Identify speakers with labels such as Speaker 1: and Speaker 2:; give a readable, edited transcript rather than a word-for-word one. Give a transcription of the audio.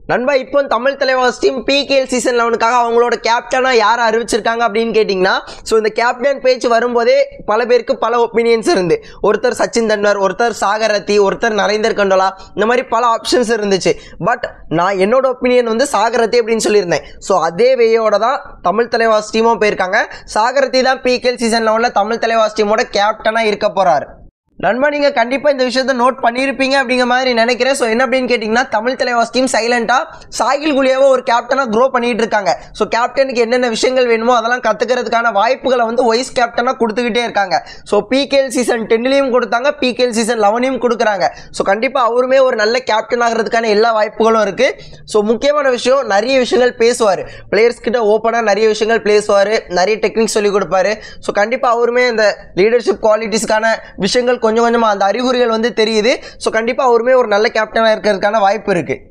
Speaker 1: நண்பா இப்போ Tamil Thalaivas team PKL season 11க்காக அவங்களோட கேப்டனா யாரை அறிவிச்சிருக்காங்க அப்படின்னு கேட்டிங்கன்னா, ஸோ இந்த கேப்டன் பேச்சு வரும்போதே பல பேருக்கு பல ஒப்பீனியன்ஸ் இருந்து, ஒருத்தர் சச்சின் தெண்டுல்கர், ஒருத்தர் சாகர் ரத்தி, ஒருத்தர் நரேந்தர் கண்டோலா, இந்த மாதிரி பல ஆப்ஷன்ஸ் இருந்துச்சு. பட் நான் என்னோட ஒப்பீனியன் வந்து சாகர் ரத்தி அப்படின்னு சொல்லியிருந்தேன். ஸோ அதே வேயோட தான் தமிழ் தலைவாஸ் டீமும் போயிருக்காங்க. சாகர் ரத்தி தான் பிகேஎல் சீசன் 11 தமிழ் தலைவாஸ் டீமோட கேப்டனாக இருக்க போகிறார். நண்பா நீங்கள் கண்டிப்பாக இந்த விஷயத்தை நோட் பண்ணியிருப்பீங்க அப்படிங்கிற மாதிரி நினைக்கிறேன். ஸோ என்ன அப்படின்னு கேட்டிங்கன்னா, தமிழ் தலைவாஸ் டீம் சைலண்டாக சாகில் குலியாவை ஒரு கேப்டனாக க்ரோ பண்ணிகிட்டு இருக்காங்க. ஸோ கேப்டனுக்கு என்னென்ன விஷயங்கள் வேணுமோ அதெல்லாம் கற்றுக்கிறதுக்கான வாய்ப்புகளை வந்து வைஸ் கேப்டனாக கொடுத்துக்கிட்டே இருக்காங்க. ஸோ பிகேஎல் சீசன் 10லையும் கொடுத்தாங்க, பிகேஎல் சீசன் 11லையும் கொடுக்குறாங்க. ஸோ கண்டிப்பாக அவருமே ஒரு நல்ல கேப்டன் ஆகிறதுக்கான எல்லா வாய்ப்புகளும் இருக்குது. ஸோ முக்கியமான விஷயம், நிறைய விஷயங்கள் பேசுவார், பிளேயர்ஸ்கிட்ட ஓப்பனாக நிறைய விஷயங்கள் பேசுவார், நிறைய டெக்னிக்ஸ் சொல்லிக் கொடுப்பாரு. ஸோ கண்டிப்பாக அவருமே அந்த லீடர்ஷிப் குவாலிட்டிஸ்க்கான விஷயங்கள் கொஞ்சம் கொஞ்சமாக அந்த அறிகுறிகள் வந்து தெரியுது. ஸோ கண்டிப்பாக அவருமே ஒரு நல்ல கேப்டனாக இருக்கிறதுக்கான வாய்ப்பு இருக்குது.